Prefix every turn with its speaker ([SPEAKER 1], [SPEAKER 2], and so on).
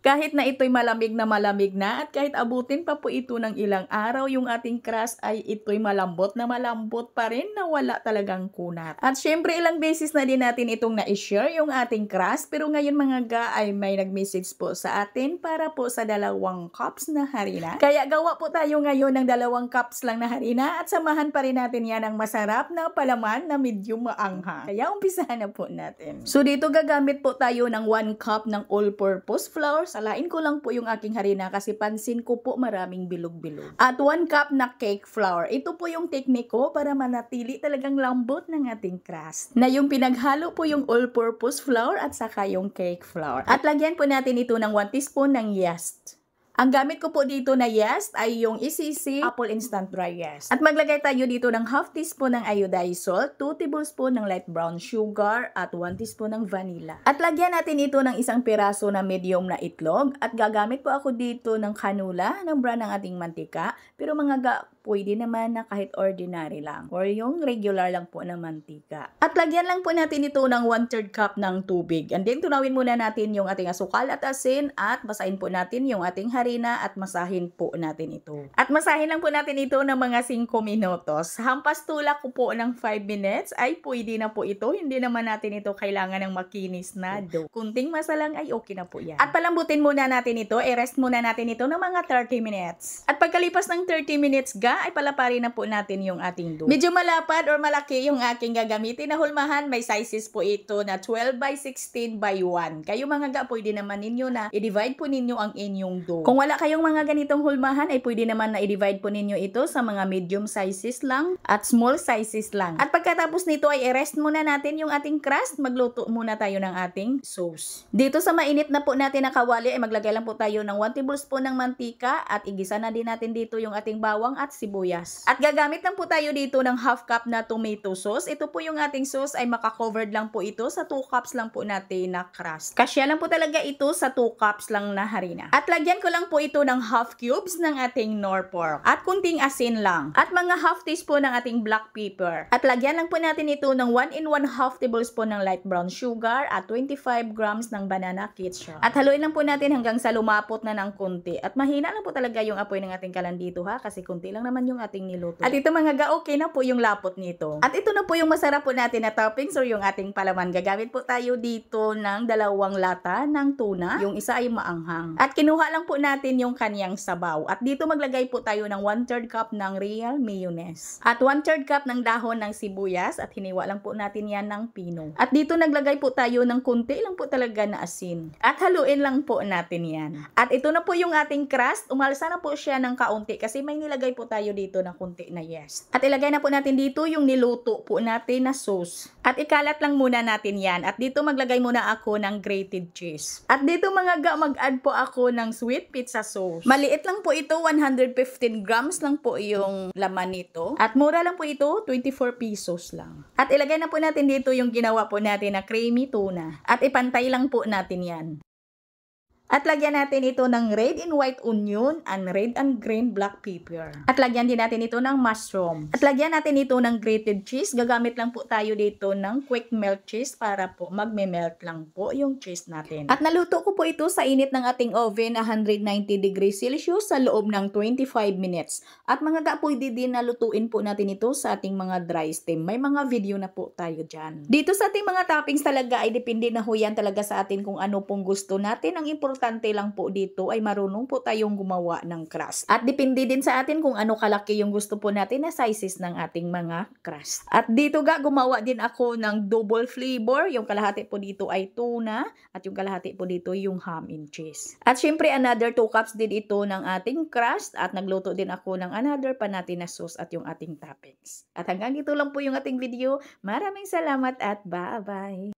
[SPEAKER 1] Kahit na ito'y malamig na at kahit abutin pa po ito ng ilang araw, yung ating crust ay ito'y malambot na malambot pa rin na wala talagang kunat. At syempre ilang beses na din natin itong na-share yung ating crust, pero ngayon mga ga ay may nag-message po sa atin para po sa 2 cups na harina. Kaya gawa po tayo ngayon ng 2 cups lang na harina at samahan pa rin natin yan ng masarap na palaman na medyo maanghang. Kaya umpisahan na po natin. So dito gagamit po tayo ng 1 cup ng all-purpose flour. Salain ko lang po yung aking harina kasi pansin ko po maraming bilog-bilog. At 1 cup na cake flour. Ito po yung teknik ko para manatili talagang lambot ng ating crust. Na yung pinaghalo po yung all-purpose flour at saka yung cake flour. At lagyan po natin ito ng 1 teaspoon ng yeast. Ang gamit ko po dito na yeast ay yung ECC Apple Instant Dry Yeast. At maglagay tayo dito ng half teaspoon ng iodized salt, 2 tablespoon ng light brown sugar, at 1 teaspoon ng vanilla. At lagyan natin ito ng 1 piraso na medium na itlog. At gagamit po ako dito ng kanula, ng brand ng ating mantika. Pero mga pwede naman na kahit ordinary lang. Or yung regular lang po na mantika. At lagyan lang po natin ito ng 1/3 cup ng tubig. And then tunawin muna natin yung ating asukal at asin at basahin po natin yung ating harina at masahin po natin ito. At masahin lang po natin ito ng mga 5 minutos. Hampas tulak ko po ng 5 minutes ay pwede na po ito. Hindi naman natin ito kailangan ng makinis na dough. Kunting masa lang ay okay na po yan. At palambutin muna natin ito. I-rest muna natin ito ng mga 30 minutes. At pagkalipas ng 30 minutes ay palaparin na po natin yung ating dough. Medyo malapad or malaki yung aking gagamitin na hulmahan. May sizes po ito na 12 by 16 by 1. Kayo mga pwede naman ninyo na i-divide po ninyo ang inyong dough. Kung wala kayong mga ganitong hulmahan, ay pwede naman na i-divide po ninyo ito sa mga medium sizes lang at small sizes lang. At pagkatapos nito ay i-rest muna natin yung ating crust. Magluto muna tayo ng ating sauce. Dito sa mainit na po natin na kawali ay maglagay lang po tayo ng 1 tablespoon ng mantika at igisa na din natin dito yung ating bawang at sibuyas. At gagamit lang po tayo dito ng half cup na tomato sauce. Ito po yung ating sauce ay makakovered lang po ito sa 2 cups lang po natin na crust. Kasya lang po talaga ito sa 2 cups lang na harina. At lagyan ko lang po ito ng half cubes ng ating nor pork. At kunting asin lang. At mga half teaspoon ng ating black pepper. At lagyan lang po natin ito ng 1 1/2 tablespoon ng light brown sugar at 25 grams ng banana ketchup. At haluin lang po natin hanggang sa lumapot na ng kunti. At mahina lang po talaga yung apoy ng ating kalan dito ha kasi kunti lang naman yung ating niluto. At ito mga okay na po yung lapot nito. At ito na po yung masarap po natin na toppings or yung ating palaman. Gagamit po tayo dito ng 2 lata ng tuna. Yung isa ay maanghang. At kinuha lang po natin yung kanyang sabaw. At dito maglagay po tayo ng 1/3 cup ng real mayonnaise. At 1/3 cup ng dahon ng sibuyas. At hiniwa lang po natin yan ng pino. At dito naglagay po tayo ng kunti lang po talaga na asin. At haluin lang po natin yan. At ito na po yung ating crust. Umalsa na po siya ng kaunti kasi may nilagay po tayo dito ng kunti na yeast. At ilagay na po natin dito yung niluto po natin na sauce. At ikalat lang muna natin yan. At dito maglagay muna ako ng grated cheese. At dito mga mag-add po ako ng sweet pizza sauce. Maliit lang po ito, 115 grams lang po yung laman nito. At mura lang po ito, 24 pesos lang. At ilagay na po natin dito yung ginawa po natin na creamy tuna. At ipantay lang po natin yan. At lagyan natin ito ng red and white onion and red and green black pepper. At lagyan din natin ito ng mushroom. At lagyan natin ito ng grated cheese. Gagamit lang po tayo dito ng quick melt cheese para po magme-melt lang po yung cheese natin. At naluto ko po ito sa init ng ating oven na 190 degrees Celsius sa loob ng 25 minutes. At mga pwede din nalutuin po natin ito sa ating mga dry steam. May mga video na po tayo dyan. Dito sa ating mga toppings talaga ay depende na ho yan talaga sa atin kung ano pong gusto natin. Ang importante lang po dito ay marunong po tayong gumawa ng crust. At depende din sa atin kung ano kalaki yung gusto po natin na sizes ng ating mga crust. At dito gumawa din ako ng double flavor. Yung kalahati po dito ay tuna at yung kalahati po dito yung ham and cheese. At syempre another 2 cups din ito ng ating crust at nagluto din ako ng another pa natin na sauce at yung ating toppings. At hanggang dito lang po yung ating video. Maraming salamat at bye-bye!